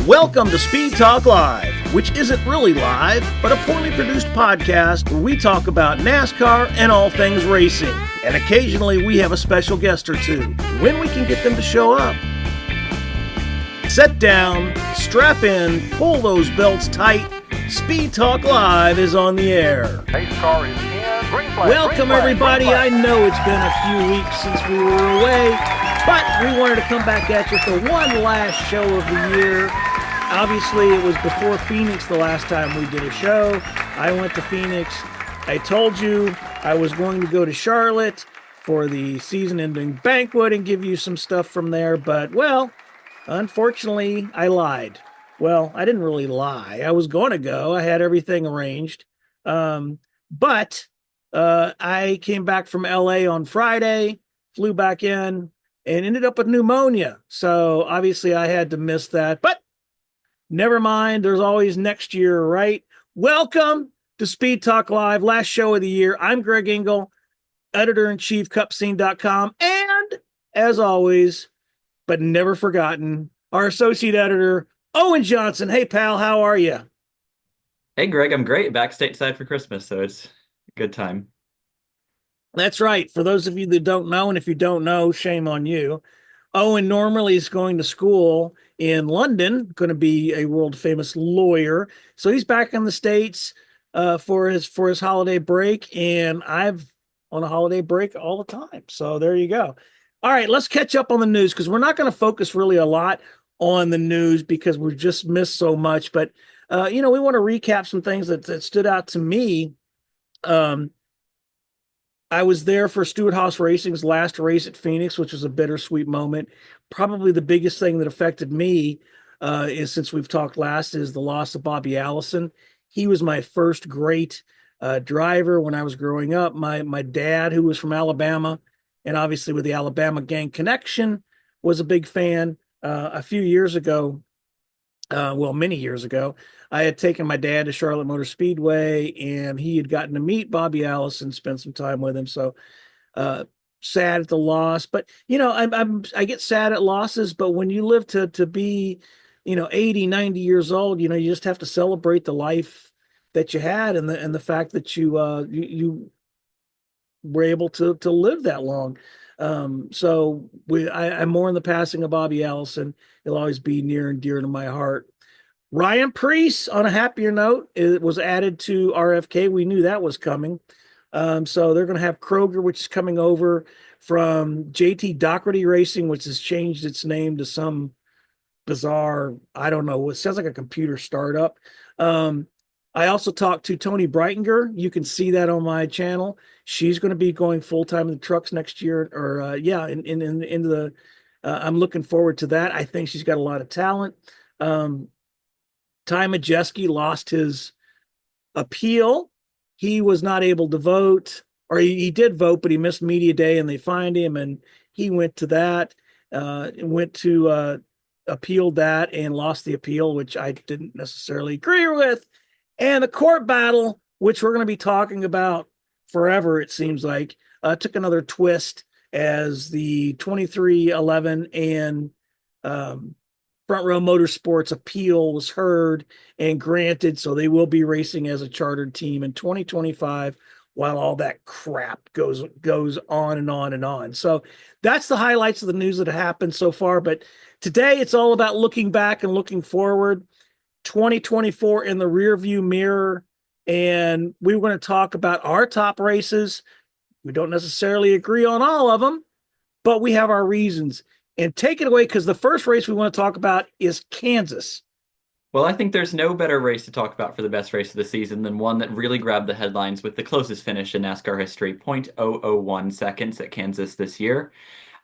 Welcome to Speed Talk Live, which isn't really live, but a poorly produced podcast where we talk about NASCAR and all things racing. And occasionally we have a special guest or two, when we can get them to show up. Sit down, strap in, pull those belts tight. Speed Talk Live is on the air. NASCAR is in. Green flag, Welcome, everybody. I know it's been a few weeks since we were away, but we wanted to come back at you for one last show of the year. Obviously, it was before Phoenix the last time we did a show. I went to Phoenix. I told you I was going to go to Charlotte for the season-ending banquet and give you some stuff from there, but, well, unfortunately, I lied. Well, I didn't really lie. I was going to go. I had everything arranged. But I came back from LA on Friday, flew back in, and ended up with pneumonia. So obviously I had to miss that. But never mind. There's always next year, right? Welcome to Speed Talk Live, last show of the year. I'm Greg Engel, editor-in-chief, cupscene.com. And as always, but never forgotten, our associate editor, Owen Johnson. Hey, pal, how are you? Hey, Greg, I'm great. Back stateside for Christmas, so it's a good time. That's right. For those of you that don't know, and if you don't know, shame on you. Owen normally is going to school in London, going to be a world famous lawyer. So he's back in the States for his holiday break, and I've on a holiday break all the time. So there you go. All right, let's catch up on the news because we're not going to focus really a lot on the news because we've just missed so much. But we want to recap some things that stood out to me. I was there for Stewart Haas Racing's last race at Phoenix, which was a bittersweet moment. Probably the biggest thing that affected me is, since we've talked last, is the loss of Bobby Allison. He was my first great driver when I was growing up. My dad, who was from Alabama, and obviously with the Alabama gang connection, was a big fan. A few years ago, many years ago, I had taken my dad to Charlotte Motor Speedway, and he had gotten to meet Bobby Allison, spend some time with him. So sad at the loss, but I get sad at losses. But when you live to be 80, 90 years old, you just have to celebrate the life that you had and the fact that you were able to live that long. So I mourn the passing of Bobby Allison. He'll always be near and dear to my heart. Ryan Preece, on a happier note, it was added to RFK. We knew that was coming. So they're going to have Kroger, which is coming over from JT Doherty Racing, which has changed its name to some bizarre, I don't know, it sounds like a computer startup. I also talked to Tony Breitinger. You can see that on my channel. She's going to be going full-time in the trucks next year, or into the I'm looking forward to that. I think she's got a lot of talent. Ty Majeski lost his appeal. He was not able to vote, or he did vote, but he missed media day and they fined him, and he went to that, appealed that and lost the appeal, which I didn't necessarily agree with. And the court battle, which we're going to be talking about forever, it seems like, took another twist as the 2311 and Front Row Motorsports appeal was heard and granted. So they will be racing as a chartered team in 2025 while all that crap goes on and on and on. So that's the highlights of the news that have happened so far. But today it's all about looking back and looking forward. 2024 in the rearview mirror, and we were going to talk about our top races. We don't necessarily agree on all of them, but we have our reasons. And take it away, because the first race we want to talk about is Kansas. Well, I think there's no better race to talk about for the best race of the season than one that really grabbed the headlines with the closest finish in NASCAR history, 0.001 seconds at Kansas this year.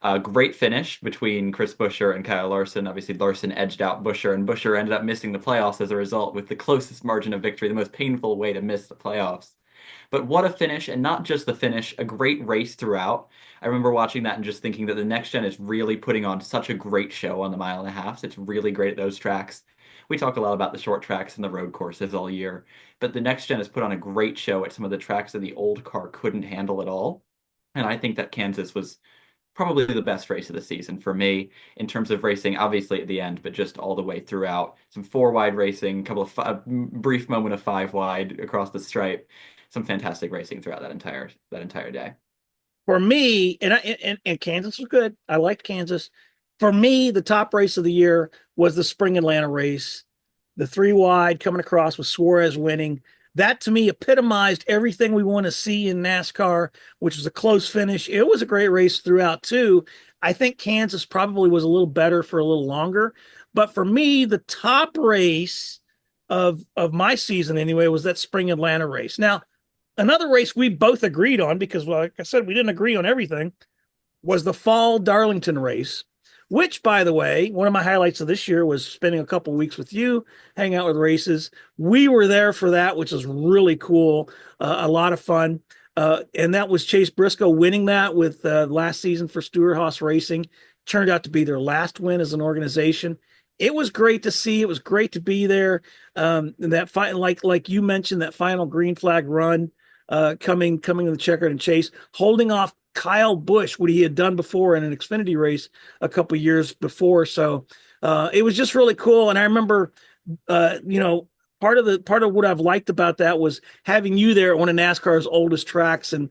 A great finish between Chris Buescher and Kyle Larson. Obviously, Larson edged out Buescher, and Buescher ended up missing the playoffs as a result, with the closest margin of victory, the most painful way to miss the playoffs. But what a finish, and not just the finish, a great race throughout. I remember watching that and just thinking that the next gen is really putting on such a great show on the mile and a half. It's really great at those tracks. We talk a lot about the short tracks and the road courses all year, but the next gen has put on a great show at some of the tracks that the old car couldn't handle at all. And I think that Kansas was probably the best race of the season for me in terms of racing, obviously at the end, but just all the way throughout. Some four wide racing, a brief moment of five wide across the stripe, some fantastic racing throughout that entire day. For me, and Kansas was good. I liked Kansas. For me, the top race of the year was the Spring Atlanta race, the three wide coming across with Suarez winning. That to me epitomized everything we want to see in NASCAR, which was a close finish. It was a great race throughout too. I think Kansas probably was a little better for a little longer, but for me, the top race of my season anyway was that Spring Atlanta race. Now, another race we both agreed on because, well, like I said, we didn't agree on everything was the fall Darlington race, which, by the way, one of my highlights of this year was spending a couple of weeks with you, hanging out with races. We were there for that, which was really cool, a lot of fun. And that was Chase Briscoe winning that with last season for Stewart Haas Racing. Turned out to be their last win as an organization. It was great to see. It was great to be there. And that fight, like you mentioned, that final green flag run, coming in the checkered and chase, holding off Kyle Busch, what he had done before in an Xfinity race a couple years before. So it was just really cool. And I remember, you know, part of what I've liked about that was having you there at one of NASCAR's oldest tracks. And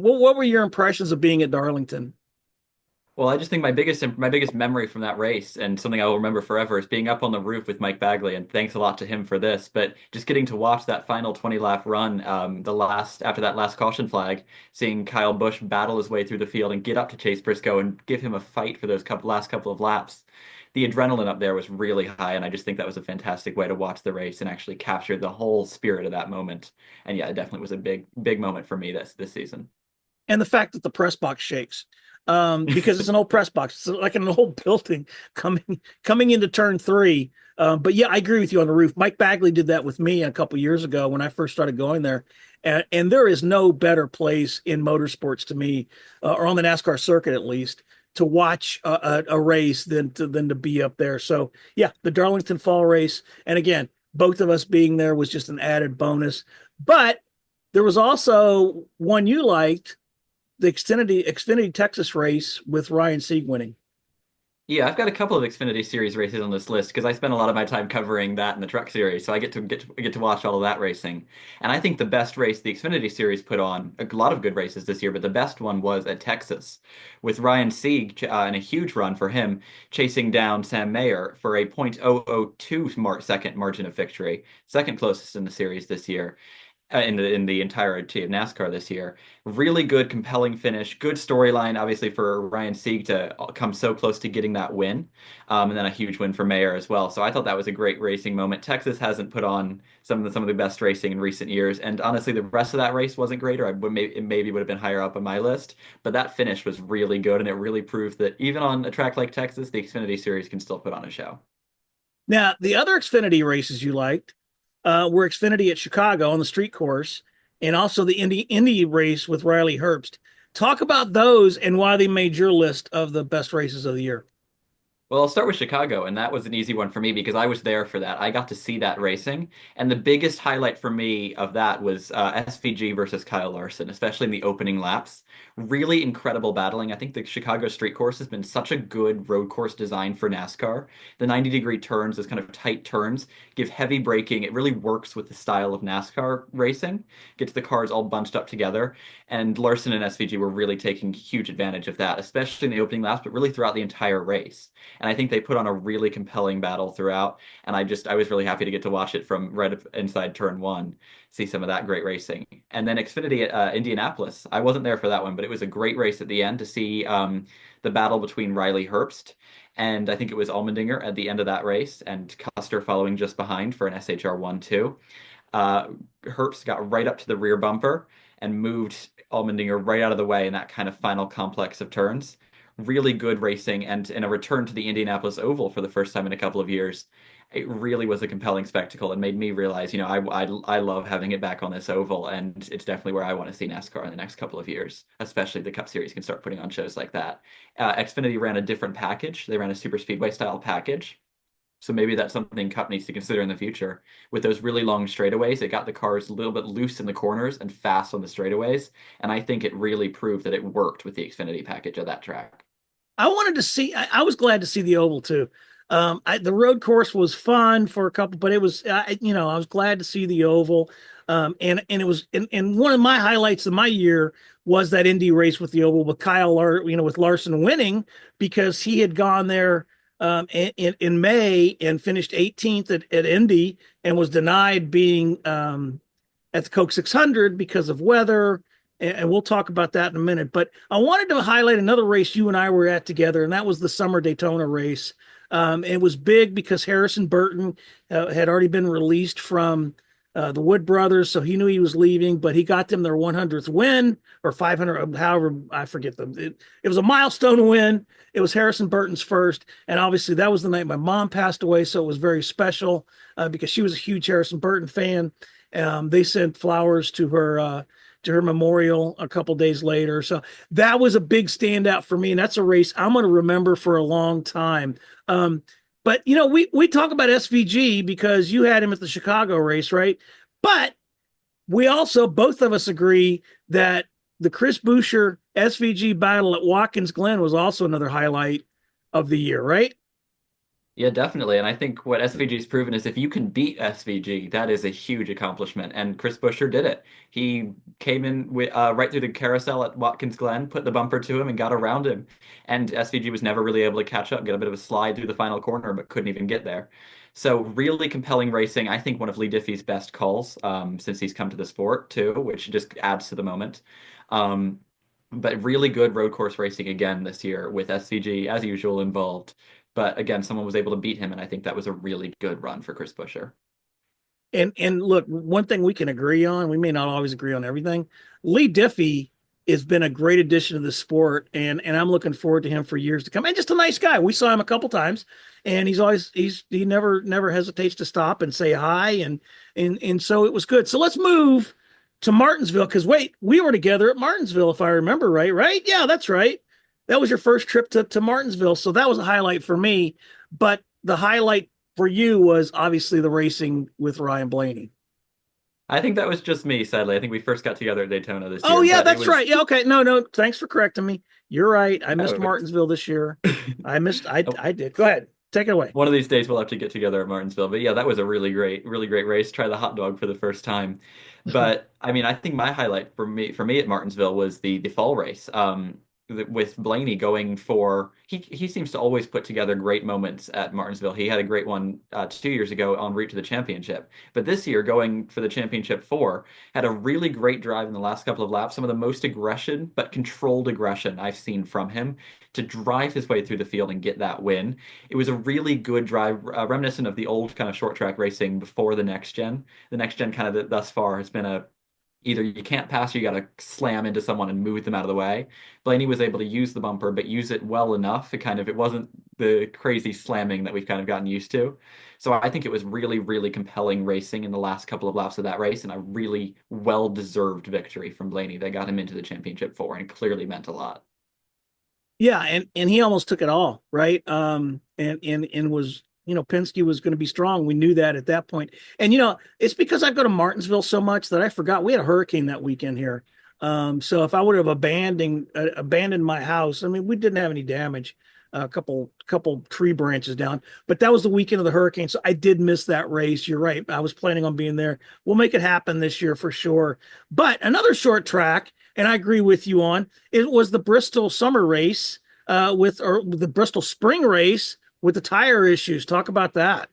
what were your impressions of being at Darlington? Well, I just think my biggest memory from that race and something I will remember forever is being up on the roof with Mike Bagley, and thanks a lot to him for this. But just getting to watch that final 20 lap run, the last after that last caution flag, seeing Kyle Busch battle his way through the field and get up to Chase Briscoe and give him a fight for those last couple of laps. The adrenaline up there was really high, and I just think that was a fantastic way to watch the race and actually capture the whole spirit of that moment. And yeah, it definitely was a big moment for me this season. And the fact that the press box shakes, because it's an old press box. It's like an old building coming into turn three. But yeah, I agree with you on the roof. Mike Bagley did that with me a couple years ago when I first started going there, and there is no better place in motorsports to me, or on the NASCAR circuit at least, to watch a race than to be up there. So yeah, the Darlington Fall race, and again, both of us being there was just an added bonus. But there was also one you liked, the Xfinity Texas race with Ryan Sieg winning. Yeah, I've got a couple of Xfinity Series races on this list because I spend a lot of my time covering that in the Truck Series, so I get to watch all of that racing. And I think the best race the Xfinity Series put on, a lot of good races this year, but the best one was at Texas, with Ryan Sieg in a huge run for him, chasing down Sam Mayer for a .002 second margin of victory, second closest in the series this year, in the entirety of NASCAR this year. Really good, compelling finish. Good storyline, obviously, for Ryan Sieg to come so close to getting that win, and then a huge win for Mayer as well. So I thought that was a great racing moment. Texas hasn't put on some of the best racing in recent years, and honestly, the rest of that race wasn't great, or it maybe would have been higher up on my list. But that finish was really good, and it really proved that even on a track like Texas, the Xfinity Series can still put on a show. Now, the other Xfinity races you liked were Xfinity at Chicago on the street course, and also the Indy race with Riley Herbst. Talk about those and why they made your list of the best races of the year. Well, I'll start with Chicago, and that was an easy one for me because I was there for that. I got to see that racing, and the biggest highlight for me of that was SVG versus Kyle Larson, especially in the opening laps. Really incredible battling. I think the Chicago street course has been such a good road course design for NASCAR. The 90-degree turns, those kind of tight turns, give heavy braking. It really works with the style of NASCAR racing. Gets the cars all bunched up together, and Larson and SVG were really taking huge advantage of that, especially in the opening laps, but really throughout the entire race. And I think they put on a really compelling battle throughout. And I was really happy to get to watch it from right inside turn one, see some of that great racing. And then Xfinity at Indianapolis. I wasn't there for that one, but it was a great race at the end to see the battle between Riley Herbst and I think it was Allmendinger at the end of that race, and Custer following just behind for an SHR 1-2. Herbst got right up to the rear bumper and moved Allmendinger right out of the way in that kind of final complex of turns. Really good racing, and in a return to the Indianapolis Oval for the first time in a couple of years, it really was a compelling spectacle and made me realize, I love having it back on this oval, and it's definitely where I want to see NASCAR in the next couple of years, especially if the Cup Series can start putting on shows like that. Xfinity ran a different package. They ran a super speedway style package. So maybe that's something Cup needs to consider in the future. With those really long straightaways, it got the cars a little bit loose in the corners and fast on the straightaways. And I think it really proved that it worked with the Xfinity package of that track. I wanted to see. I was glad to see the oval too. The road course was fun for a couple, but it was, I was glad to see the oval. And it was, and one of my highlights of my year was that Indy race with the oval with with Larson winning because he had gone there in May and finished 18th at Indy and was denied being at the Coke 600 because of weather. And we'll talk about that in a minute. But I wanted to highlight another race you and I were at together, and that was the Summer Daytona race. It was big because Harrison Burton had already been released from the Wood Brothers, so he knew he was leaving, but he got them their 100th win or 500, however, I forget them. It was a milestone win. It was Harrison Burton's first, and obviously that was the night my mom passed away, so it was very special because she was a huge Harrison Burton fan. They sent flowers to her memorial a couple days later. So that was a big standout for me, and that's a race I'm going to remember for a long time. But we talk about SVG because you had him at the Chicago race, right? But we also both of us agree that the Chris Buescher SVG battle at Watkins Glen was also another highlight of the year, right? Yeah, definitely. And I think what SVG's proven is if you can beat SVG, that is a huge accomplishment. And Chris Buescher did it. He came in with, right through the carousel at Watkins Glen, put the bumper to him, and got around him. And SVG was never really able to catch up, get a bit of a slide through the final corner, but couldn't even get there. So really compelling racing. I think one of Lee Diffey's best calls since he's come to the sport too, which just adds to the moment. Um, but really good road course racing again this year with SVG as usual involved. But again, someone was able to beat him, and I think that was a really good run for Chris Buescher. And look, one thing we can agree on, we may not always agree on everything. Lee Diffey has been a great addition to the sport, and I'm looking forward to him for years to come. And just a nice guy. We saw him a couple times, and he never hesitates to stop and say hi, and so it was good. So let's move to Martinsville because wait, we were together at Martinsville if I remember right, right? Yeah, that's right. That was your first trip to Martinsville, so that was a highlight for me. But the highlight for you was obviously the racing with Ryan Blaney. I think that was just me, sadly. I think we first got together at Daytona this Oh year, yeah, but it that's right. was Yeah, okay. No, no, thanks for correcting me. You're right. I missed that was Martinsville this year. I did. Go ahead. Take it away. one of these days we'll have to get together at Martinsville. But yeah, that was a really great race. Try the hot dog for the first time. But I mean, I think my highlight for me at Martinsville was the fall race. With Blaney going for he seems to always put together great moments at Martinsville. He had a great one 2 years ago en route to the championship, but this year going for the championship four had a really great drive in the last couple of laps. Some of the most aggression, but controlled aggression I've seen from him to drive his way through the field and get that win. It was a really good drive, reminiscent of the old kind of short track racing before the next gen. The next gen kind of thus far has been a either you can't pass or you got to slam into someone and move them out of the way. Blaney was able to use the bumper, but use it well enough. It wasn't the crazy slamming that we've kind of gotten used to. So I think it was really compelling racing in the last couple of laps of that race and a really well-deserved victory from Blaney that got him into the championship four and clearly meant a lot. Yeah, and he almost took it all, right? And was Penske was going to be strong. We knew that at that point. And it's because I go to Martinsville so much that I forgot we had a hurricane that weekend here. So if I would have abandoned my house, I mean, we didn't have any damage, a couple tree branches down, but that was the weekend of the hurricane. So I did miss that race. You're right. I was planning on being there. We'll make it happen this year for sure. But another short track, and I agree with you on it was the Bristol summer race or the Bristol spring race with the tire issues. Talk about that.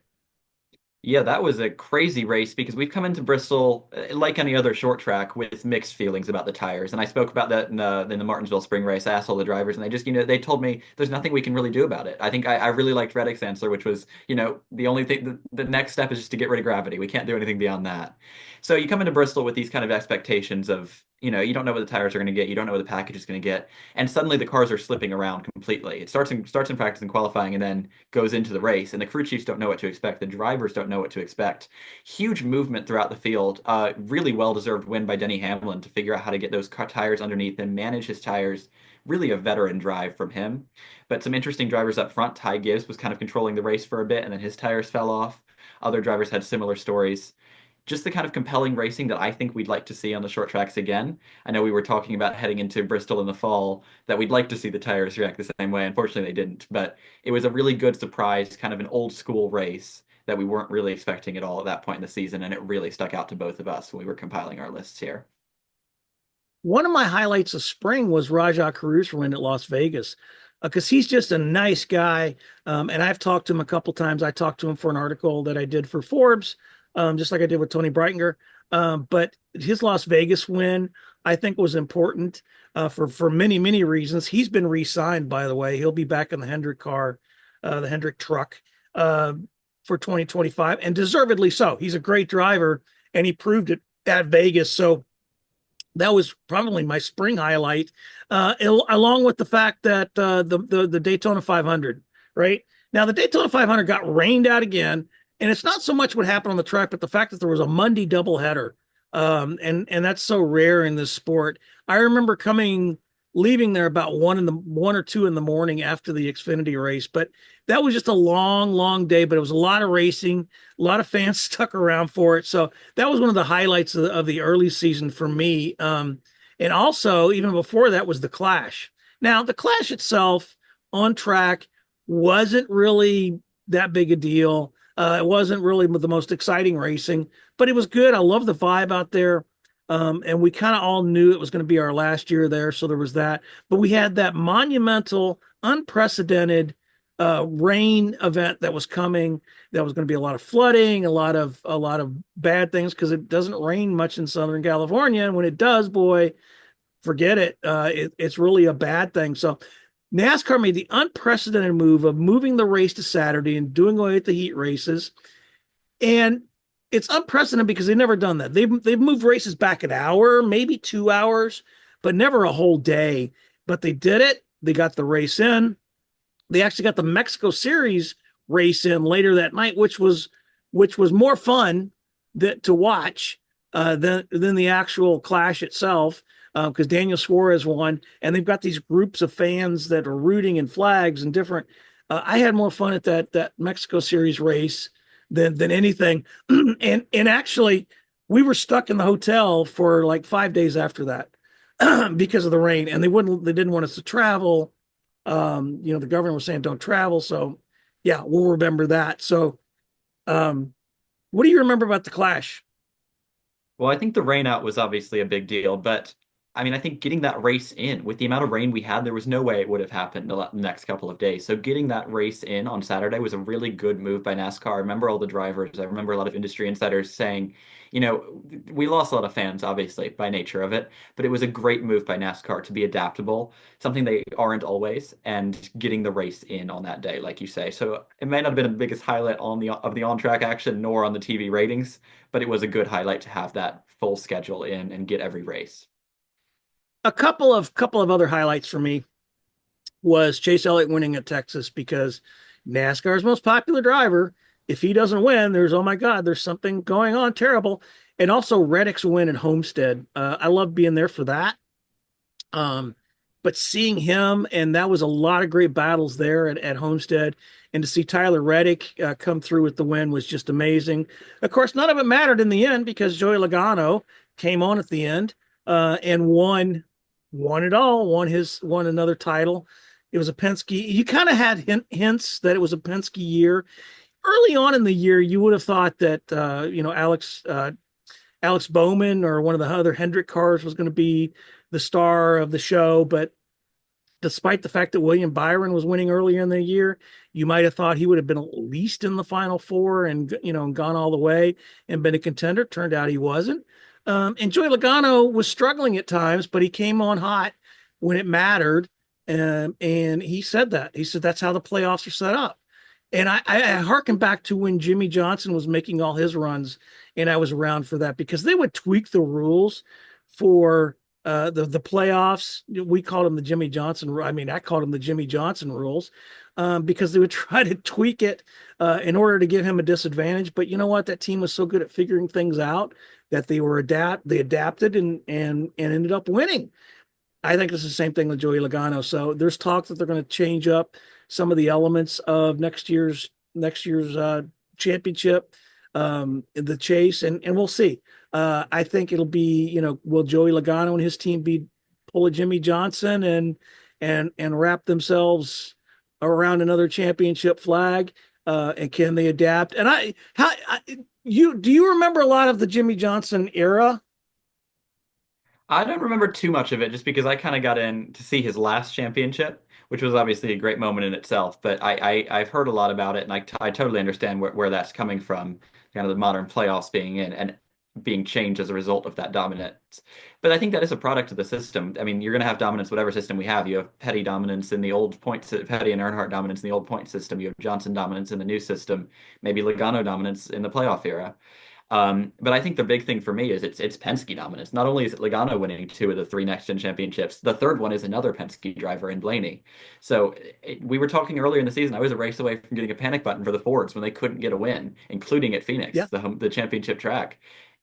Yeah, that was a crazy race because we've come into Bristol, like any other short track, with mixed feelings about the tires. And I spoke about that in the Martinsville Spring Race. I asked all the drivers, and they just, they told me there's nothing we can really do about it. I think I really liked Reddick's answer, which was, the only thing, the next step is just to get rid of gravity. We can't do anything beyond that. So you come into Bristol with these kind of expectations of, you don't know what the tires are going to get, you don't know what the package is going to get, and suddenly the cars are slipping around completely. It starts in practice and qualifying, and then goes into the race, and the crew chiefs don't know what to expect. The drivers don't know what to expect. Huge movement throughout the field. Really well-deserved win by Denny Hamlin to figure out how to get those tires underneath and manage his tires. Really a veteran drive from him. But some interesting drivers up front. Ty Gibbs was kind of controlling the race for a bit, and then his tires fell off. Other drivers had similar stories. just the kind of compelling racing that I think we'd like to see on the short tracks again. I know we were talking about heading into Bristol in the fall that we'd like to see the tires react the same way. Unfortunately, they didn't, but it was a really good surprise, kind of an old school race that we weren't really expecting at all at that point in the season, and it really stuck out to both of us when we were compiling our lists here. One of my highlights of spring was Rajah Caruso win at Las Vegas because he's just a nice guy. And I've talked to him a couple times. I talked to him for an article that I did for Forbes, just like I did with Tony Breitinger. But his Las Vegas win, I think, was important for many, many reasons. He's been re-signed, by the way. He'll be back in the Hendrick car, the Hendrick truck uh, for 2025, and deservedly so. He's a great driver, and he proved it at Vegas. So that was probably my spring highlight, along with the fact that the Daytona 500. Right now, the Daytona 500 got rained out again, and it's not so much what happened on the track, but the fact that there was a Monday doubleheader, and that's so rare in this sport. I remember leaving there about 1 or 2 in the morning after the Xfinity race, but that was just a long, long day. But it was a lot of racing, a lot of fans stuck around for it. So that was one of the highlights of the early season for me. And also, even before that, was the Clash. Now, the Clash itself on track wasn't really that big a deal. It wasn't really the most exciting racing, but it was good. I love the vibe out there. And we kind of all knew it was going to be our last year there. So there was that. But we had that monumental, unprecedented rain event that was coming. That was going to be a lot of flooding, a lot of bad things because it doesn't rain much in Southern California. And when it does, boy, forget it. It's really a bad thing. So NASCAR made the unprecedented move of moving the race to Saturday and doing away with the heat races. And it's unprecedented because they've never done that. They've moved races back an hour, maybe 2 hours, but never a whole day. But they did it. They got the race in. They actually got the Mexico Series race in later that night, which was more fun to watch than the actual Clash itself. Because Daniel Suarez won, and they've got these groups of fans that are rooting and flags and different. I had more fun at that Mexico Series race than anything, and actually, we were stuck in the hotel for like 5 days after that because of the rain, and they didn't want us to travel. The governor was saying don't travel, so yeah, we'll remember that. So, what do you remember about the Clash? Well, I think the rain out was obviously a big deal, but I mean, I think getting that race in with the amount of rain we had, there was no way it would have happened the next couple of days. So getting that race in on Saturday was a really good move by NASCAR. I remember all the drivers. I remember a lot of industry insiders saying, we lost a lot of fans, obviously, by nature of it, but it was a great move by NASCAR to be adaptable, something they aren't always, and getting the race in on that day, like you say. So it may not have been the biggest highlight of the on-track action nor on the TV ratings, but it was a good highlight to have that full schedule in and get every race. A couple of other highlights for me was Chase Elliott winning at Texas because NASCAR's most popular driver. If he doesn't win, oh my God, there's something going on terrible. And also Reddick's win at Homestead. I love being there for that. But seeing him, and that was a lot of great battles there at Homestead, and to see Tyler Reddick come through with the win was just amazing. Of course, none of it mattered in the end because Joey Logano came on at the end and won it all, won another title. It was a Penske. You kind of had hints that it was a Penske year. Early on in the year, you would have thought that Alex Bowman or one of the other Hendrick cars was going to be the star of the show, but despite the fact that William Byron was winning earlier in the year, you might have thought he would have been at least in the final four and gone all the way and been a contender. Turned out he wasn't. And Joey Logano was struggling at times, but he came on hot when it mattered. And he said that. He said that's how the playoffs are set up. And I harken back to when Jimmy Johnson was making all his runs, and I was around for that because they would tweak the rules for the playoffs. We called them the Jimmy Johnson. I mean, I called them the Jimmy Johnson rules because they would try to tweak it in order to give him a disadvantage. But you know what? That team was so good at figuring things out that they adapted and ended up winning. I think it's the same thing with Joey Logano. So there's talk that they're going to change up some of the elements of next year's championship. the chase, and we'll see. I think it'll be, will Joey Logano and his team be pull a Jimmy Johnson and wrap themselves around another championship flag? And can they adapt? And you do you remember a lot of the Jimmy Johnson era? I don't remember too much of it just because I kind of got in to see his last championship, which was obviously a great moment in itself. But I've heard a lot about it, and I totally understand where that's coming from, kind of the modern playoffs being in and being changed as a result of that dominance. But I think that is a product of the system. I mean, you're going to have dominance whatever system we have. You have Petty dominance in the old points, Petty and Earnhardt dominance in the old point system. You have Johnson dominance in the new system, maybe Logano dominance in the playoff era. But I think the big thing for me is it's Penske dominance. Not only is it Logano winning two of the three next gen championships, the third one is another Penske driver in Blaney. So we were talking earlier in the season. I was a race away from getting a panic button for the Fords when they couldn't get a win, including at Phoenix, Yeah. the championship track.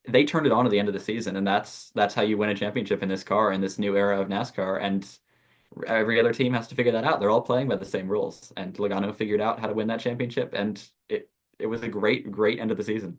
They turned it on at the end of the season, and that's how you win a championship in this car in this new era of NASCAR. And every other team has to figure that out. They're all playing by the same rules, and Logano figured out how to win that championship, and it was a great end of the season.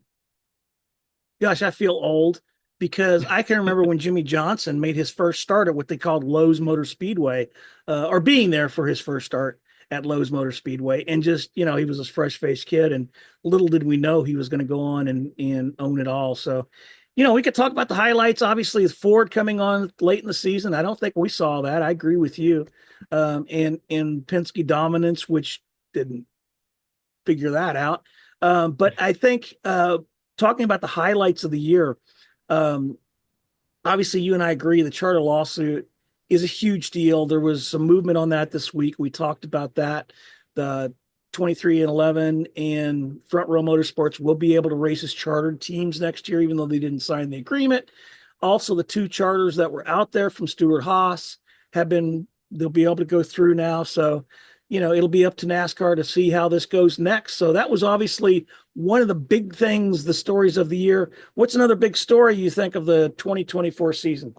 Gosh, I feel old because I can remember when Jimmy Johnson made his first start at what they called Lowe's Motor Speedway, or being there for his first start at Lowe's Motor Speedway. And just, he was a fresh faced kid, and little did we know he was going to go on and own it all. So, we could talk about the highlights. Obviously, with Ford coming on late in the season, I don't think we saw that. I agree with you. And Penske dominance, which didn't figure that out. But I think talking about the highlights of the year, um, obviously you and I agree the charter lawsuit is a huge deal. There was some movement on that this week. We talked about that. The 23 and 11 and Front Row Motorsports will be able to race as chartered teams next year, even though they didn't sign the agreement. Also, the two charters that were out there from Stewart Haas they'll be able to go through now. So, it'll be up to NASCAR to see how this goes next. So that was obviously one of the big things, the stories of the year. What's another big story you think of the 2024 season?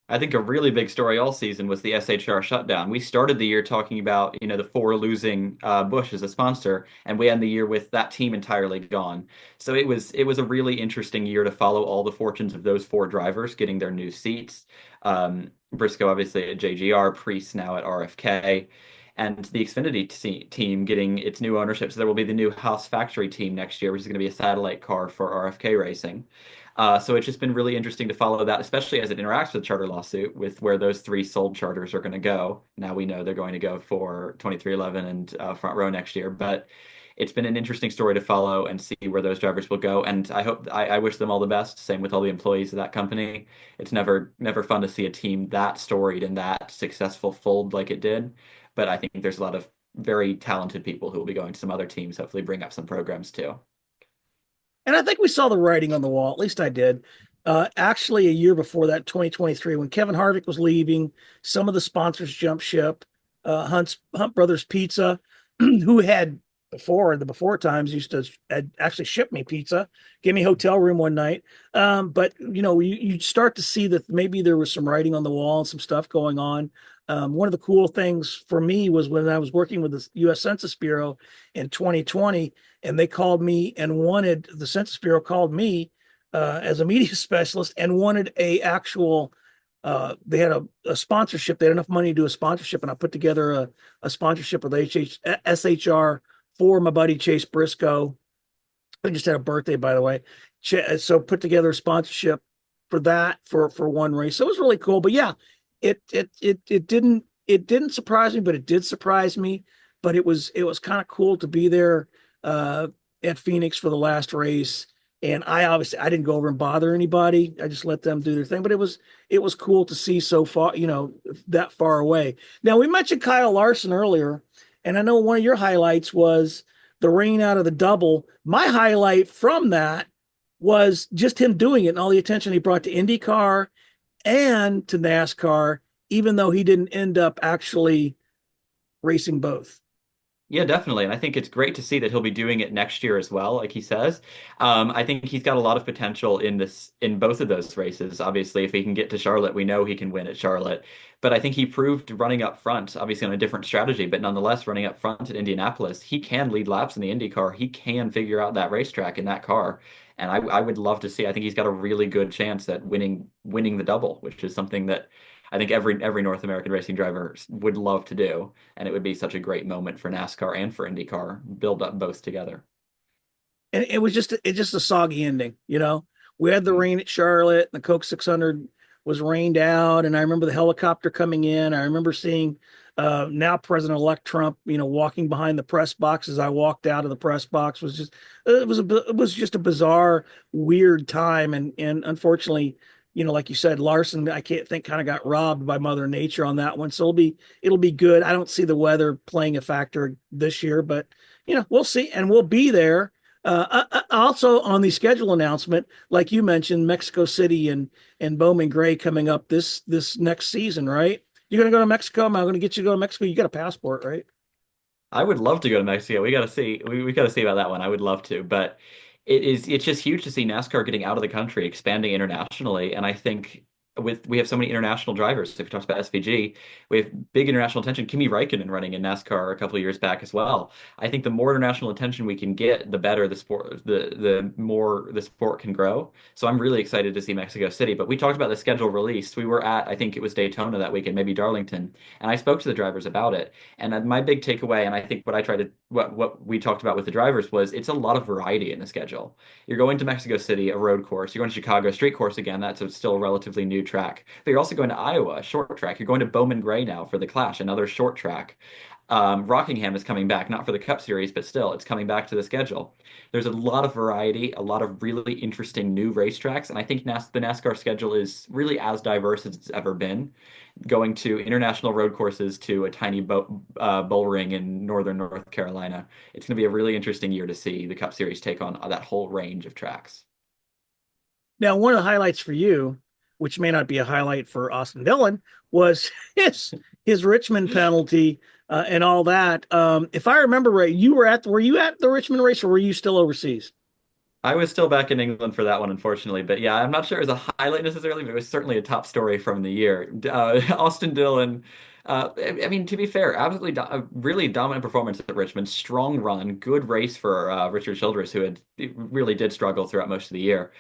I think a really big story all season was the SHR shutdown. We started the year talking about, the four losing Busch as a sponsor, and we end the year with that team entirely gone. So it was a really interesting year to follow all the fortunes of those four drivers getting their new seats. Briscoe obviously at JGR, Priest now at RFK, and the Xfinity team getting its new ownership. So there will be the new Haas factory team next year, which is going to be a satellite car for RFK Racing. So it's just been really interesting to follow that, especially as it interacts with the charter lawsuit, with where those three sold charters are going to go. Now we know they're going to go for 2311 and Front Row next year, but it's been an interesting story to follow and see where those drivers will go. And I wish them all the best. Same with all the employees of that company. It's never fun to see a team that storied and that successful fold like it did. But I think there's a lot of very talented people who will be going to some other teams, hopefully bring up some programs too. And I think we saw the writing on the wall. At least I did. Actually, a year before that, 2023, when Kevin Harvick was leaving, some of the sponsors jumped ship. Hunt Brothers Pizza, who had before times used to actually ship me pizza, give me hotel room one night. But you start to see that maybe there was some writing on the wall and some stuff going on. One of the cool things for me was when I was working with the U.S. Census Bureau in 2020, and they called me and wanted the Census Bureau called me as a media specialist and wanted a actual. They had a sponsorship. They had enough money to do a sponsorship, and I put together a sponsorship with SHR for my buddy Chase Briscoe. I just had a birthday, by the way. So put together a sponsorship for that for one race. So it was really cool. But yeah, it didn't surprise me, but it did surprise me. But it was kind of cool to be there at Phoenix for the last race. And I didn't go over and bother anybody. I just let them do their thing. But it was cool to see so far, that far away. Now we mentioned Kyle Larson earlier, and I know one of your highlights was the rain out of the double. My highlight from that was just him doing it and all the attention he brought to IndyCar and to NASCAR, even though he didn't end up actually racing both. Yeah, definitely. And I think it's great to see that he'll be doing it next year as well, like he says. I think he's got a lot of potential in both of those races. Obviously, if he can get to Charlotte, we know he can win at Charlotte. But I think he proved running up front, obviously on a different strategy, but nonetheless running up front at Indianapolis, he can lead laps in the Indy car. He can figure out that racetrack in that car. And I would love to see. I think he's got a really good chance at winning the double, which is something that I think every North American racing driver would love to do, and it would be such a great moment for NASCAR and for IndyCar, build up both together. And it's just a soggy ending, you know. We had the rain at Charlotte, and the Coke 600 was rained out, and I remember the helicopter coming in. I remember seeing now President-elect Trump, you know, walking behind the press box as I walked out of the press box. Was just it was just a bizarre, weird time, and unfortunately, you know, like you said, Larson, I can't think, kind of got robbed by Mother Nature on that one. So it'll be good. I don't see the weather playing a factor this year, but you know, we'll see, and we'll be there. Also on the schedule announcement, like you mentioned, Mexico City and Bowman Gray coming up this next season, right? You're gonna go to Mexico. Am I gonna get you to go to Mexico? You got a passport, right? I would love to go to Mexico. We got to see. We got to see about that one. I would love to, but it's just huge to see NASCAR getting out of the country, expanding internationally, and I think we have so many international drivers. If you talk about SVG, we have big international attention. Kimi Räikkönen running in NASCAR a couple of years back as well. I think the more international attention we can get, the better the more the sport can grow. So I'm really excited to see Mexico City. But we talked about the schedule released. We were at, I think it was Daytona that weekend, maybe Darlington, and I spoke to the drivers about it. And my big takeaway, and I think what I tried to what we talked about with the drivers was it's a lot of variety in the schedule. You're going to Mexico City, a road course. You're going to Chicago, street course again. That's still a relatively new track. But you're also going to Iowa, a short track. You're going to Bowman Gray now for the Clash, another short track. Rockingham is coming back, not for the Cup Series, but still, it's coming back to the schedule. There's a lot of variety, a lot of really interesting new racetracks, and I think the NASCAR schedule is really as diverse as it's ever been, going to international road courses to a tiny bull ring in northern North Carolina. It's going to be a really interesting year to see the Cup Series take on that whole range of tracks. Now, one of the highlights for you, which may not be a highlight for Austin Dillon, was his Richmond penalty and all that. If I remember right, were you at the Richmond race, or were you still overseas? I was still back in England for that one, unfortunately. But yeah, I'm not sure it was a highlight necessarily, but it was certainly a top story from the year. Austin Dillon, I mean, to be fair, absolutely really dominant performance at Richmond. Strong run, good race for Richard Childress, who really did struggle throughout most of the year.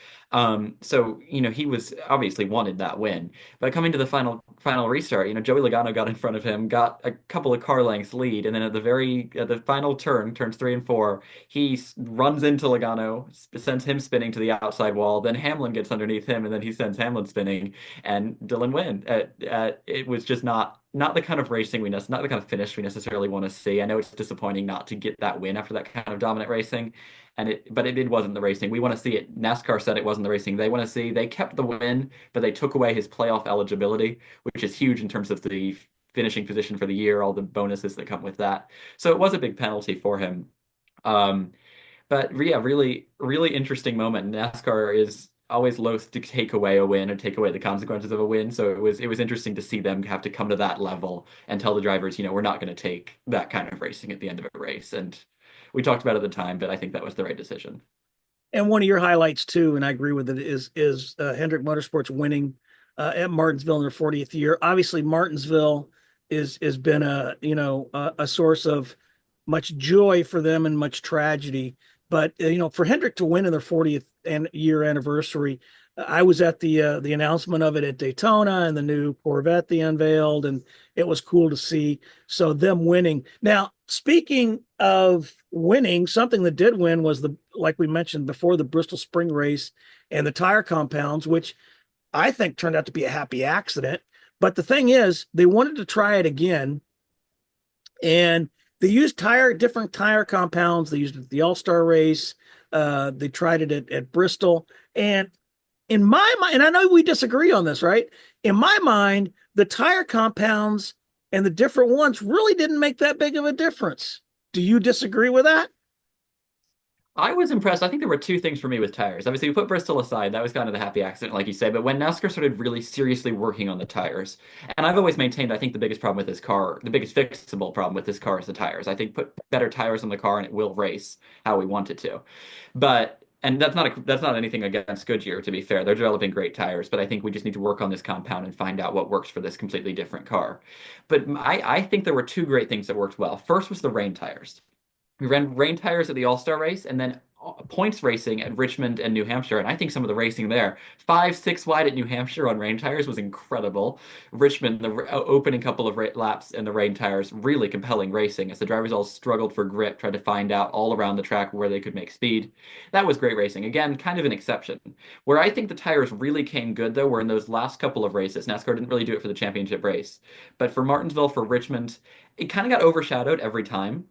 So, you know, he was obviously wanted that win. But coming to the final restart, you know, Joey Logano got in front of him, got a couple of car lengths lead, and then at the final turns 3 and 4, he runs into Logano, sends him spinning to the outside wall. Then Hamlin gets underneath him, and then he sends Hamlin spinning, and Dillon win. It was just not the kind of racing not the kind of finish we necessarily want to see. I know it's disappointing not to get that win after that kind of dominant racing, but it wasn't the racing we want to see. It NASCAR said it wasn't the racing they want to see. They kept the win, but they took away his playoff eligibility, which is huge in terms of the finishing position for the year, all the bonuses that come with that. So it was a big penalty for him. Um, but yeah, really, really interesting moment. NASCAR is always loath to take away a win or take away the consequences of a win. So it was interesting to see them have to come to that level and tell the drivers, you know, we're not going to take that kind of racing at the end of a race. And we talked about it at the time, but I think that was the right decision. And one of your highlights too, and I agree with it, is Hendrick Motorsports winning at Martinsville in their 40th year. Obviously, Martinsville is been a, you know, a source of much joy for them and much tragedy. But you know, for Hendrick to win in their 40th year anniversary, I was at the announcement of it at Daytona and the new Corvette they unveiled, and it was cool to see. So them winning. Now, speaking of winning, something that did win was like we mentioned before, the Bristol Spring Race and the tire compounds, which I think turned out to be a happy accident. But the thing is, they wanted to try it again, and they used different tire compounds. They used it at the All-Star race. They tried it at Bristol. And in my mind, and I know we disagree on this, right? In my mind, the tire compounds and the different ones really didn't make that big of a difference. Do you disagree with that? I was impressed. I think there were two things for me with tires. Obviously, we put Bristol aside. That was kind of the happy accident, like you say. But when NASCAR started really seriously working on the tires, and I've always maintained, I think the biggest problem with this car, the biggest fixable problem with this car is the tires. I think put better tires on the car and it will race how we want it to. But and that's not anything against Goodyear, to be fair. They're developing great tires, but I think we just need to work on this compound and find out what works for this completely different car. But I think there were two great things that worked well. First was the rain tires. We ran rain tires at the All-Star race and then points racing at Richmond and New Hampshire. And I think some of the racing there, 5, 6 wide at New Hampshire on rain tires was incredible. Richmond, the opening couple of laps in the rain tires, really compelling racing as the drivers all struggled for grip, tried to find out all around the track where they could make speed. That was great racing. Again, kind of an exception. Where I think the tires really came good, though, were in those last couple of races. NASCAR didn't really do it for the championship race. But for Martinsville, for Richmond, it kind of got overshadowed every time,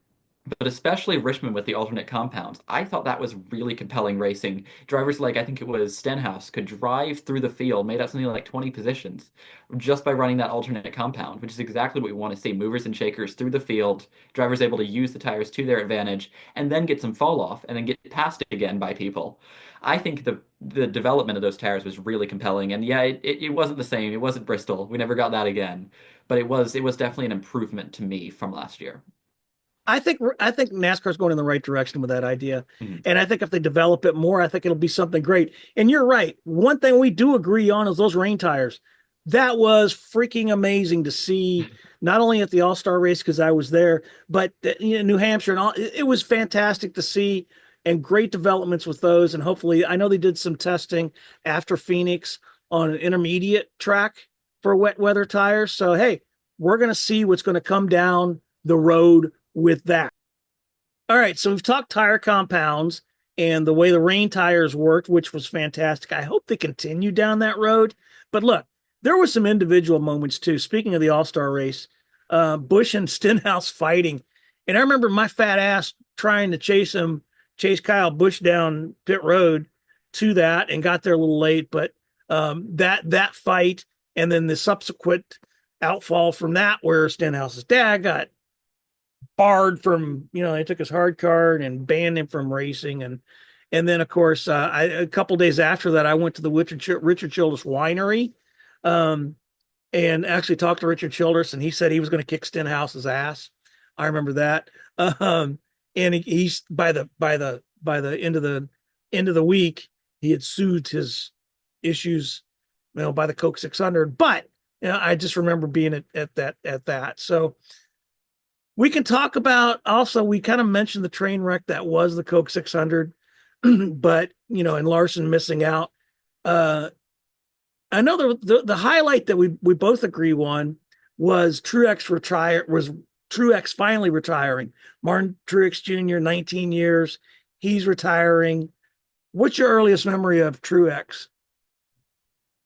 but especially Richmond with the alternate compounds. I thought that was really compelling racing. Drivers like, I think it was Stenhouse, could drive through the field, made up something like 20 positions just by running that alternate compound, which is exactly what we want to see. Movers and shakers through the field, drivers able to use the tires to their advantage, and then get some fall off and then get passed again by people. I think the development of those tires was really compelling. And yeah, it wasn't the same. It wasn't Bristol. We never got that again. But it was definitely an improvement to me from last year. I think NASCAR's going in the right direction with that idea. Mhm. And I think if they develop it more, I think it'll be something great. And you're right. One thing we do agree on is those rain tires. That was freaking amazing to see, not only at the All-Star race because I was there, but New Hampshire and all. It was fantastic to see and great developments with those. And hopefully, I know they did some testing after Phoenix on an intermediate track for wet weather tires. So hey, we're going to see what's going to come down the road with that. All right, so we've talked tire compounds and the way the rain tires worked, which was fantastic. I hope they continue down that road. But look, there were some individual moments too. Speaking of the All Star race, Bush and Stenhouse fighting, and I remember my fat ass trying to chase Kyle Bush down pit road to that, and got there a little late. But that fight, and then the subsequent outfall from that, where Stenhouse's dad got barred from, they took his hard card and banned him from racing. And then of course, a couple days after that, I went to the Richard Childress winery, um, and actually talked to Richard Childress, and he said he was going to kick Stenhouse's ass. I remember that. Um, and he's by the end of the week, he had soothed his issues, by the Coke 600. But I just remember being at that. So we can talk about also, we kind of mentioned the train wreck that was the Coke 600, but, and Larson missing out. Uh, I know the highlight that we both agree on was Truex finally retiring. Martin Truex Jr., 19 years, he's retiring. What's your earliest memory of Truex?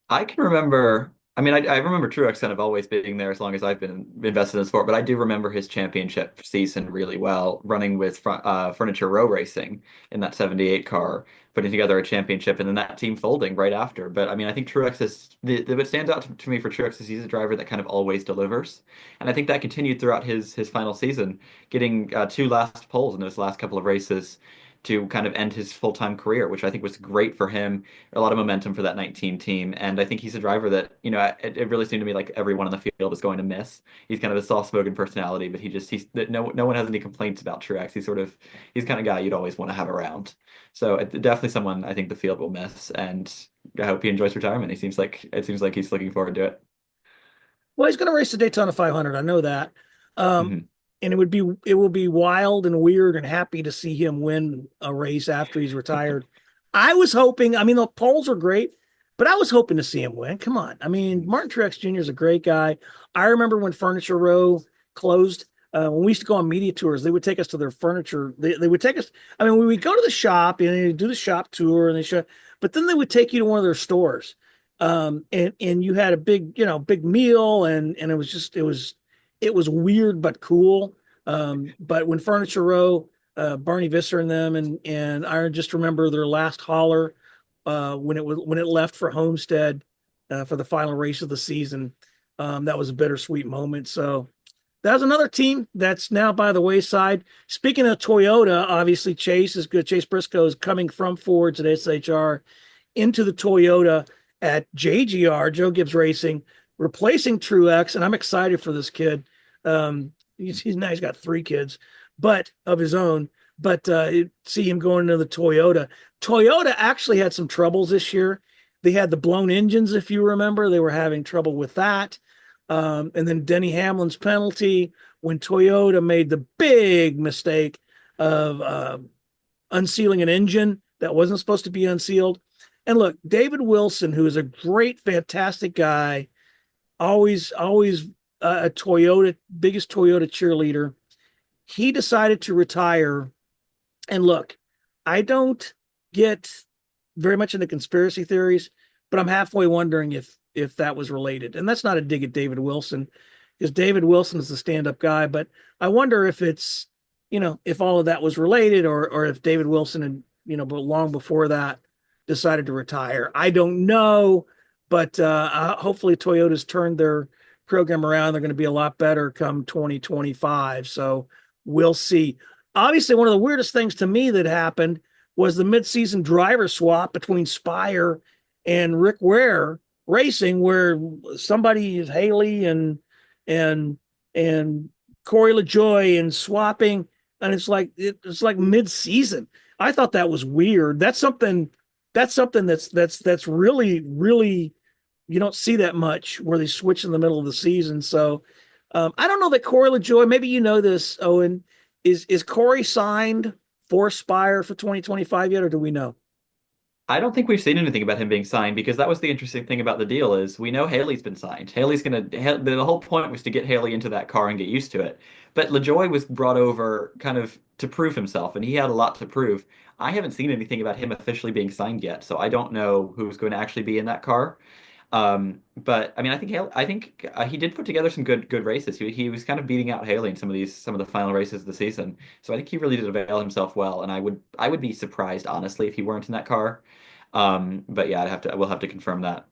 I can remember. I mean, I remember Truex kind of always being there as long as I've been invested in the sport, but I do remember his championship season really well, running with Furniture Row Racing in that '78 car, putting together a championship, and then that team folding right after. But I mean, I think Truex is what stands out to me for Truex is he's a driver that kind of always delivers, and I think that continued throughout his final season, getting two last poles in those last couple of races to kind of end his full-time career, which I think was great for him. A lot of momentum for that 19 team. And I think he's a driver that, it really seemed to me like everyone on the field is going to miss. He's kind of a soft-spoken personality, but no one has any complaints about Truex. He's kind of guy you'd always want to have around. So definitely someone I think the field will miss, and I hope he enjoys retirement. It seems like he's looking forward to it. Well, he's going to race the Daytona 500. I know that. Um, Mhm. and it will be wild and weird and happy to see him win a race after he's retired. I was hoping, I mean, the polls are great, but I was hoping to see him win. Come on. I mean, Martin Truex Jr. is a great guy. I remember when Furniture Row closed, when we used to go on media tours, they would take us to their furniture. They would take us, I mean, we would go to the shop and they do the shop tour and they show, but then they would take you to one of their stores. And you had a big meal, and it was weird but cool. But when Furniture Row, Barney Visser and them, and I just remember their last hauler, when it left for Homestead, for the final race of the season. That was a bittersweet moment. So that was another team that's now by the wayside. Speaking of Toyota, obviously Chase is good. Chase Briscoe is coming from Ford to the SHR into the Toyota at JGR, Joe Gibbs Racing, replacing Truex, and I'm excited for this kid. He's got three kids, but of his own. But see him going into the Toyota. Toyota actually had some troubles this year. They had the blown engines, if you remember. They were having trouble with that. And then Denny Hamlin's penalty when Toyota made the big mistake of unsealing an engine that wasn't supposed to be unsealed. And look, David Wilson, who is a great, fantastic guy, always a Toyota, biggest Toyota cheerleader, he decided to retire. And look, I don't get very much into conspiracy theories, but I'm halfway wondering if that was related. And that's not a dig at David Wilson, because David Wilson is the stand-up guy. But I wonder if it's, if all of that was related, or if David Wilson had, but long before that decided to retire. I don't know, but hopefully Toyota's turned their program around. They're going to be a lot better come 2025. So we'll see. Obviously, one of the weirdest things to me that happened was the midseason driver swap between Spire and Rick Ware Racing, where somebody is Haley and and Corey LaJoie and swapping, and it's like mid-season. I thought that was weird. That's something that's really you don't see that much, where they switch in the middle of the season. So I don't know that Corey LaJoie, maybe you know this, Owen, is Corey signed for Spire for 2025 yet, or do we know? I don't think we've seen anything about him being signed, because that was the interesting thing about the deal is we know Haley's been signed. The whole point was to get Haley into that car and get used to it. But LaJoie was brought over kind of to prove himself, and he had a lot to prove. I haven't seen anything about him officially being signed yet, so I don't know who's going to actually be in that car. But I mean, I think he did put together some good races. He was kind of beating out Haley in some of the final races of the season. So I think he really did avail himself well. And I would be surprised, honestly, if he weren't in that car. But yeah, we'll have to confirm that.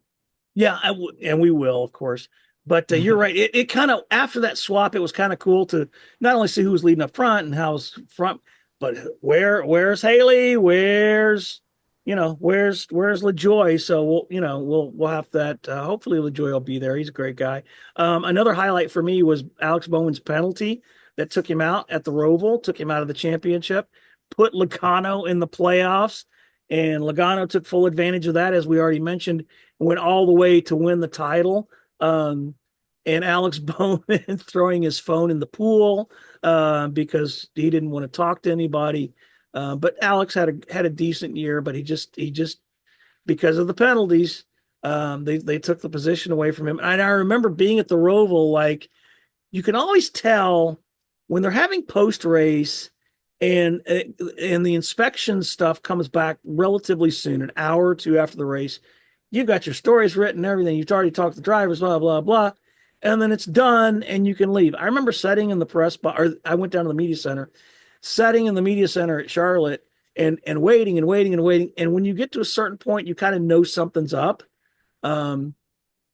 Yeah, and we will, of course. But you're right. It kind of, after that swap, it was kind of cool to not only see who was leading up front and how's front, but where's Haley? Where's LaJoie? So we'll have that. Hopefully LaJoie will be there. He's a great guy. Another highlight for me was Alex Bowman's penalty that took him out at the Roval, took him out of the championship, put Logano in the playoffs, and Logano took full advantage of that, as we already mentioned, went all the way to win the title. And Alex Bowman throwing his phone in the pool because he didn't want to talk to anybody. But Alex had a decent year, but he just because of the penalties, they took the position away from him. And I remember being at the Roval, like, you can always tell when they're having post race and the inspection stuff comes back relatively soon, an hour or two after the race. You've got your stories written, everything. You've already talked to the drivers, blah blah blah, and then it's done, and you can leave. I remember sitting in the press box, or I went down to the media center, sitting in the media center at Charlotte, and waiting and waiting and waiting. And when you get to a certain point, you kind of know something's up. And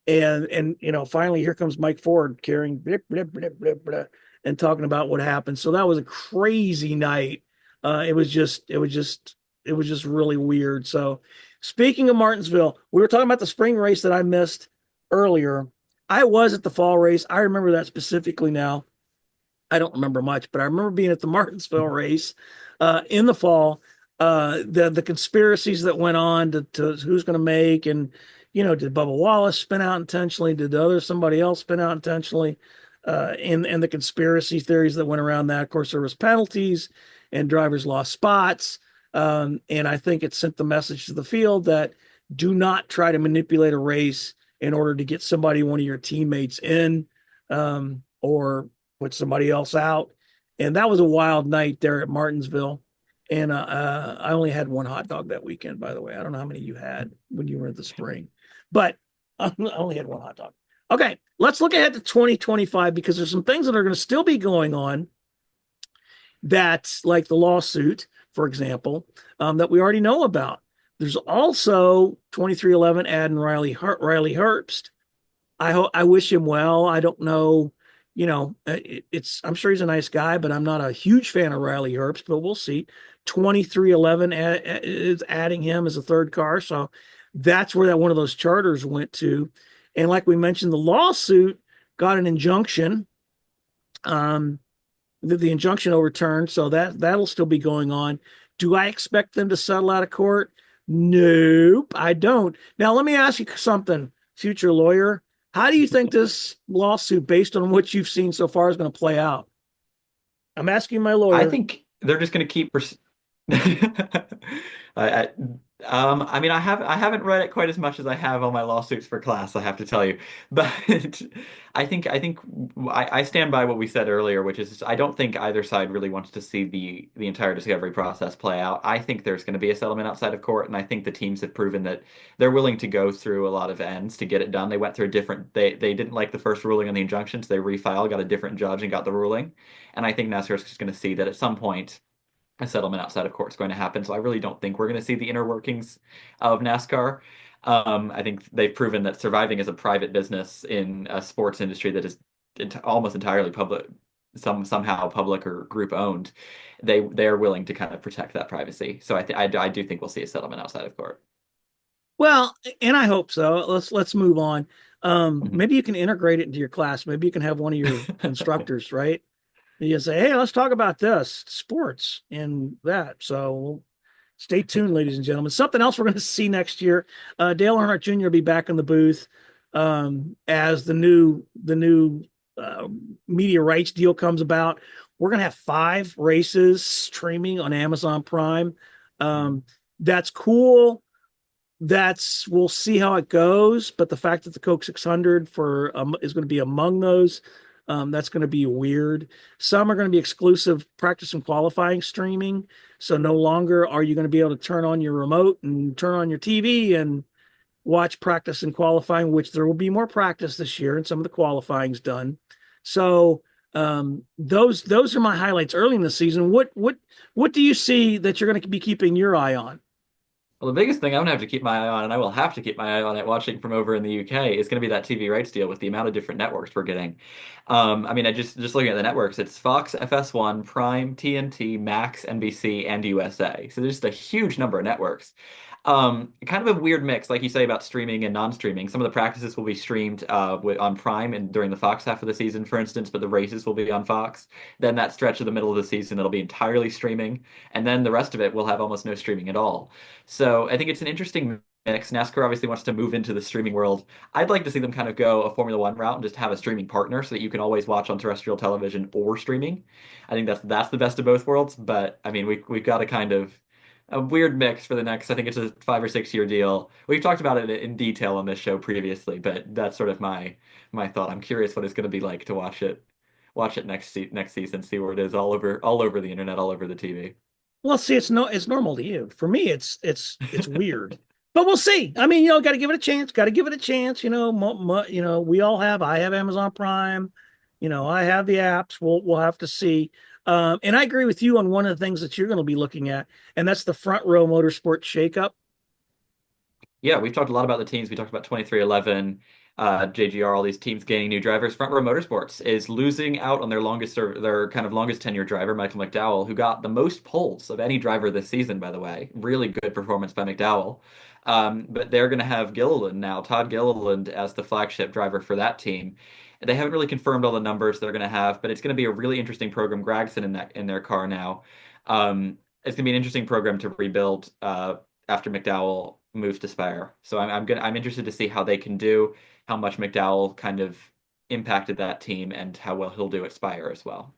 finally here comes Mike Ford carrying blip, blip, blip, blip, blip, and talking about what happened. So that was a crazy night. It was just really weird. So speaking of Martinsville, we were talking about the spring race that I missed earlier. I was at the fall race. I remember that specifically now. I don't remember much, but I remember being at the Martinsville race in the fall. The conspiracies that went on to who's going to make, and did Bubba Wallace spin out intentionally? Did somebody else spin out intentionally? And the conspiracy theories that went around that. Of course, there was penalties and drivers lost spots. And I think it sent the message to the field that do not try to manipulate a race in order to get one of your teammates in, or put somebody else out. And that was a wild night there at Martinsville. And I only had one hot dog that weekend, by the way. I don't know how many you had when you were at the spring, but I only had one hot dog. Okay, let's look ahead to 2025, because there's some things that are going to still be going on, that's like the lawsuit, for example, that we already know about. There's also 2311 adding Riley Herbst. I wish him well. I don't know, I'm sure he's a nice guy, but I'm not a huge fan of Riley Herbst, but we'll see. 2311 is adding him as a third car. So that's where that one of those charters went to. And like we mentioned, the lawsuit got an injunction. Um, the injunction overturned, so that'll still be going on. Do I expect them to settle out of court? Nope, I don't. Now let me ask you something, future lawyer. How do you think this lawsuit, based on what you've seen so far, is going to play out? I'm asking my I lawyer. think they're just going to keep. I, I, I mean, I haven't read it quite as much as I have on my lawsuits for class, I have to tell you. But I stand by what we said earlier, which is I don't think either side really wants to see the entire discovery process play out. I think there's going to be a settlement outside of court, and I think the teams have proven that they're willing to go through a lot of ends to get it done. They went through a different. They didn't like the first ruling on the injunctions. They refiled, got a different judge, and got the ruling. And I think NASCAR is just going to see that at some point a settlement outside of court is going to happen. So I really don't think we're going to see the inner workings of NASCAR. I think they've proven that surviving as a private business in a sports industry that is almost entirely public, somehow public or group owned, they are willing to kind of protect that privacy. So I do think we'll see a settlement outside of court. Well, and I hope so. Let's move on. Mhm. Maybe you can integrate it into your class. Maybe you can have one of your instructors, right? You say, hey, let's talk about this sports and that. So stay tuned, ladies and gentlemen. Something else we're going to see next year. Dale Earnhardt Jr. will be back in the booth as the new media rights deal comes about. We're going to have 5 races streaming on Amazon Prime. Um, that's cool. We'll see how it goes. But the fact that the Coke 600 is going to be among those, that's going to be weird. Some are going to be exclusive practice and qualifying streaming. So no longer are you going to be able to turn on your remote and turn on your TV and watch practice and qualifying, which there will be more practice this year and some of the qualifying's done. So those are my highlights early in the season. What do you see that you're going to be keeping your eye on? Well, the biggest thing I'm gonna have to keep my eye on, and I will have to keep my eye on it watching from over in the UK, is gonna be that TV rights deal with the amount of different networks we're getting. I mean, I just looking at the networks, it's Fox, FS1, Prime, TNT, Max, NBC, and USA. So there's just a huge number of networks. Kind of a weird mix, like you say about streaming and non-streaming. Some of the practices will be streamed on Prime and during the Fox half of the season, for instance, but the races will be on Fox. Then that stretch of the middle of the season, it'll be entirely streaming, and then the rest of it will have almost no streaming at all. So I think it's an interesting mix. NASCAR obviously wants to move into the streaming world. I'd like to see them kind of go a Formula One route and just have a streaming partner so that you can always watch on terrestrial television or streaming. I think that's the best of both worlds. But I mean, we've got a kind of a weird mix for the next. I think it's a 5 or 6 year deal. We've talked about it in detail on this show previously, but that's sort of my thought. I'm curious what it's going to be like to watch it next season, see where it is all over the internet, all over the TV. Well, see, it's normal to you. For me, it's weird. But we'll see. I mean, got to give it a chance. Got to give it a chance. We all have. I have Amazon Prime. I have the apps. We'll have to see. And I agree with you on one of the things that you're going to be looking at, and that's the front row motorsport shakeup. Yeah, we've talked a lot about the teams. We talked about 2311, JGR, all these teams gaining new drivers. Front Row Motorsports is losing out on their kind of longest tenured driver, Michael McDowell, who got the most poles of any driver this season, by the way. Really good performance by McDowell. But they're going to have Gilliland now, Todd Gilliland, as the flagship driver for that team. They haven't really confirmed all the numbers they're going to have, but it's going to be a really interesting program. Gragson in their car now. It's going to be an interesting program to rebuild after McDowell moves to Spire. So I'm interested to see how they can do, how much McDowell kind of impacted that team, and how well he'll do at Spire as well.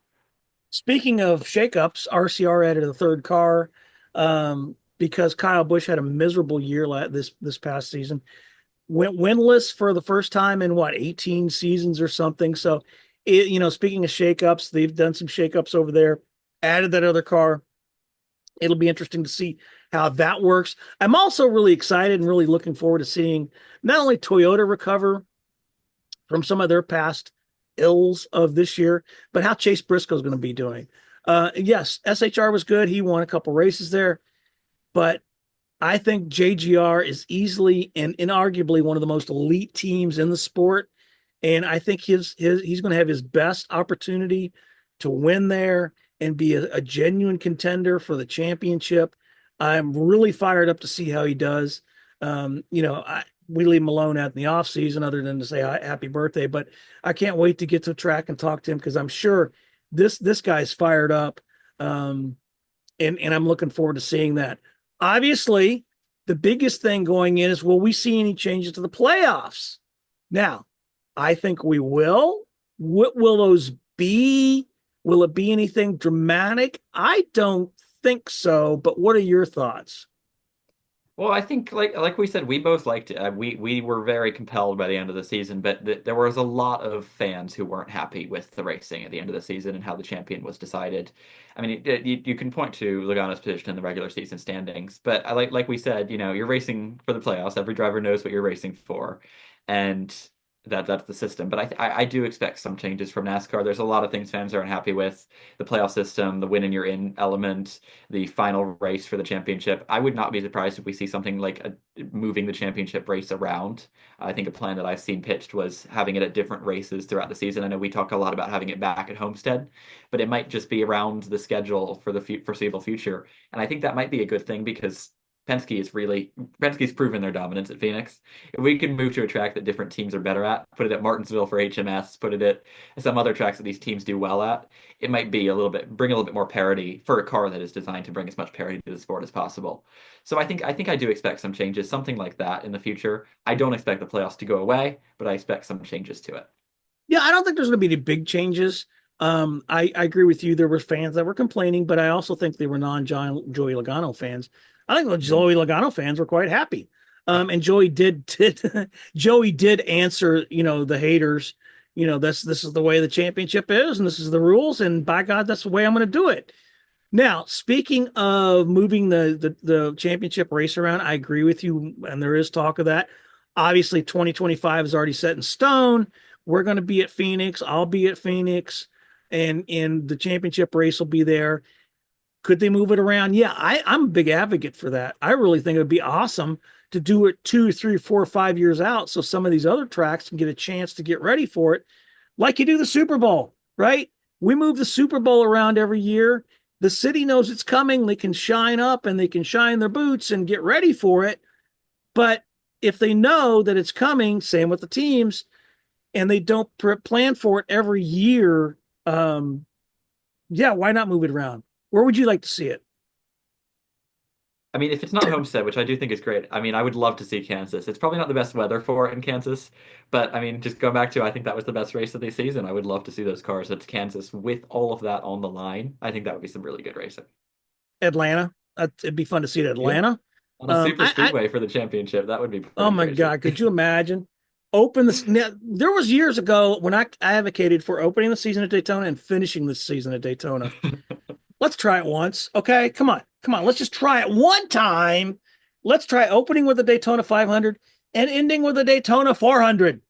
Speaking of shakeups, RCR added a third car because Kyle Busch had a miserable year this past season. Went winless for the first time in 18 seasons or something. So, speaking of shakeups, they've done some shakeups over there, added that other car. It'll be interesting to see how that works. I'm also really excited and really looking forward to seeing not only Toyota recover from some of their past ills of this year, but how Chase Briscoe is going to be doing. Yes, SHR was good. He won a couple races there, but I think JGR is easily and inarguably one of the most elite teams in the sport. And I think he's going to have his best opportunity to win there and be a genuine contender for the championship. I'm really fired up to see how he does. We leave him alone out in the off season other than to say happy birthday, but I can't wait to get to track and talk to him because I'm sure this guy's fired up. Um, and I'm looking forward to seeing that. Obviously, the biggest thing going in is will we see any changes to the playoffs? Now, I think we will. What will those be? Will it be anything dramatic? I don't think so, but what are your thoughts? Well, I think like we said, we both liked it. We were very compelled by the end of the season, but there was a lot of fans who weren't happy with the racing at the end of the season and how the champion was decided. I mean, you can point to Logano's position in the regular season standings, but like we said, you're racing for the playoffs. Every driver knows what you're racing for, and that's the system. But I do expect some changes from NASCAR. There's a lot of things fans are unhappy with: the playoff system, the win and you're in element, the final race for the championship. I would not be surprised if we see something like moving the championship race around. I think a plan that I've seen pitched was having it at different races throughout the season. I know we talk a lot about having it back at Homestead, but it might just be around the schedule for the foreseeable future. And I think that might be a good thing because Penske's proven their dominance at Phoenix. If we can move to a track that different teams are better at, put it at Martinsville for HMS, put it at some other tracks that these teams do well at, it might be bring a little bit more parity for a car that is designed to bring as much parity to the sport as possible. So I think I do expect some changes, something like that in the future. I don't expect the playoffs to go away, but I expect some changes to it. Yeah, I don't think there's going to be any big changes. I agree with you. There were fans that were complaining, but I also think they were non-Joey Logano fans. I think the Mhm. Joey Logano fans were quite happy. And Joey did Joey did answer, the haters. This is the way the championship is, and this is the rules, and by God, that's the way I'm going to do it. Now, speaking of moving the championship race around, I agree with you, and there is talk of that. Obviously, 2025 is already set in stone. We're going to be at Phoenix. I'll be at Phoenix, and the championship race will be there. Could they move it around? Yeah, I'm a big advocate for that. I really think it would be awesome to do it 2, 3, 4, 5 years out, so some of these other tracks can get a chance to get ready for it, like you do the Super Bowl, right? We move the Super Bowl around every year. The city knows it's coming. They can shine up and they can shine their boots and get ready for it. But if they know that it's coming, same with the teams, and they don't plan for it every year, yeah, why not move it around? Where would you like to see it? I mean, if it's not Homestead, which I do think is great, I mean, I would love to see Kansas. It's probably not the best weather for it in Kansas, but I mean, just going back to, I think that was the best race of the season. I would love to see those cars at Kansas with all of that on the line. I think that would be some really good racing. Atlanta. It'd be fun to see it at Yeah, Atlanta. on a super I speedway for the championship, that would be oh pretty my crazy. God, could you imagine? Open this. Now, there was years ago when I advocated for opening the season at Daytona and finishing the season at Daytona. Let's try it once. Okay. Come on. Come on. Let's just try it one time. Let's try opening with the Daytona 500 and ending with the Daytona 400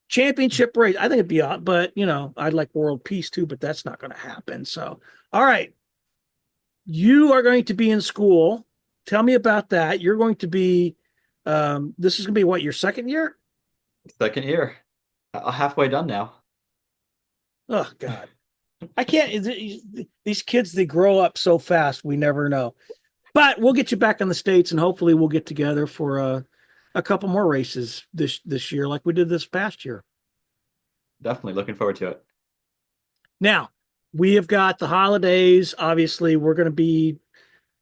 championship race. I think it'd be odd, but I'd like world peace too, but that's not going to happen. So, all right. You are going to be in school. Tell me about that. You're going to be, this is going to be what, your second year? Second year, halfway done now. Oh, God. I can't. These kids, they grow up so fast. We never know. But we'll get you back in the States and hopefully we'll get together for a couple more races this year, like we did this past year. Definitely looking forward to it. Now, we have got the holidays. Obviously, we're going to be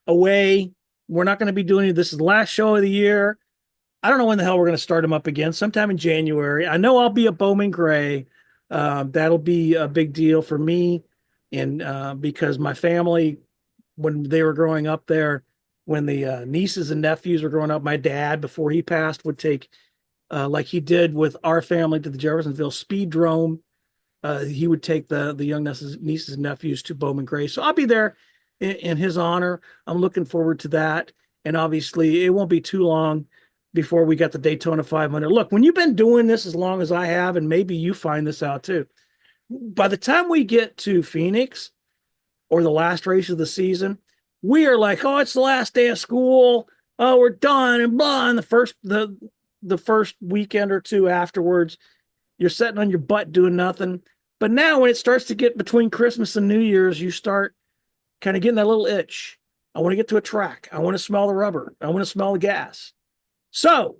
away. We're not going to be doing this is the last show of the year. I don't know when the hell we're going to start them up again, sometime in January. I know I'll be at Bowman Gray. That'll be a big deal for me. And because my family, when they were growing up there, when the nieces and nephews were growing up, my dad, before he passed, would take, like he did with our family, to the Jeffersonville Speedrome. He would take the young nieces and nephews to Bowman Gray. So I'll be there in his honor. I'm looking forward to that. And obviously, it won't be too long before we got the Daytona 500. Look, when you've been doing this as long as I have, and maybe you find this out too, by the time we get to Phoenix or the last race of the season, we are like, oh, it's the last day of school. Oh, we're done and blah. And the first weekend or two afterwards, you're sitting on your butt doing nothing. But now when it starts to get between Christmas and New Year's, you start kind of getting that little itch. I want to get to a track. I want to smell the rubber. I want to smell the gas. So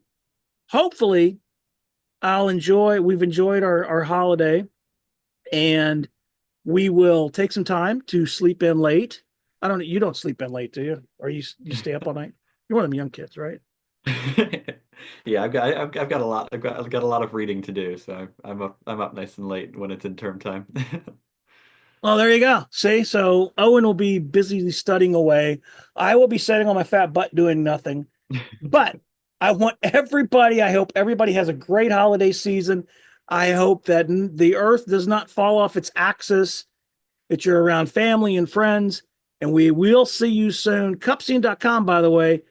hopefully we've enjoyed our holiday, and we will take some time to sleep in late. You don't sleep in late, do you? Or you stay up all night? You're one of them young kids, right? Yeah, I've got a lot of reading to do, so I'm up nice and late when it's in term time. Well, there you go. See, so Owen will be busy studying away. I will be sitting on my fat butt doing nothing. But I hope everybody has a great holiday season. I hope that the earth does not fall off its axis, that you're around family and friends, and we will see you soon. Cupscene.com, by the way,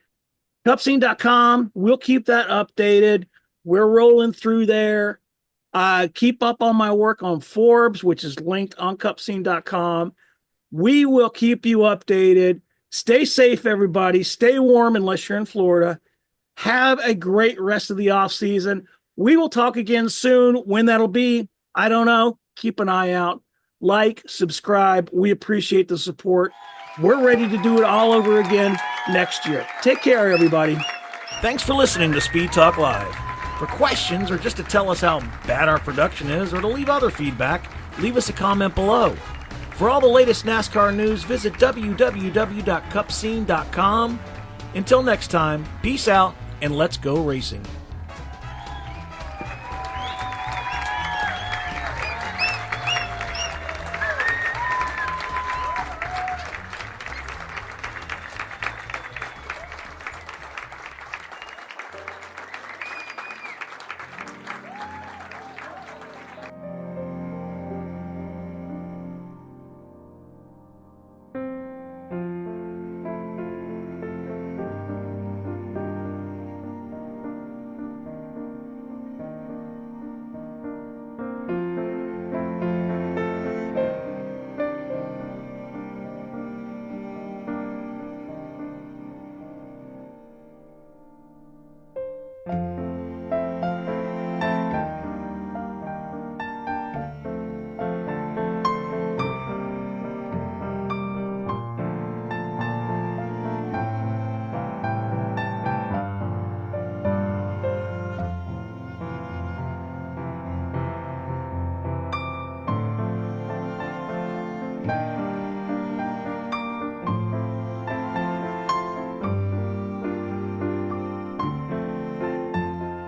cupscene.com. We'll keep that updated. We're rolling through there. Keep up on my work on Forbes, which is linked on cupscene.com. We will keep you updated. Stay safe, everybody. Stay warm unless you're in Florida. Have a great rest of the off season. We will talk again soon. When that'll be, I don't know. Keep an eye out. Like, subscribe. We appreciate the support. We're ready to do it all over again next year. Take care, everybody. Thanks for listening to Speed Talk Live. For questions or just to tell us how bad our production is or to leave other feedback, leave us a comment below. For all the latest NASCAR news, visit www.cupscene.com. Until next time, peace out and let's go racing.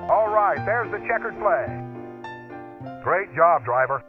All right, there's the checkered flag. Great job, driver.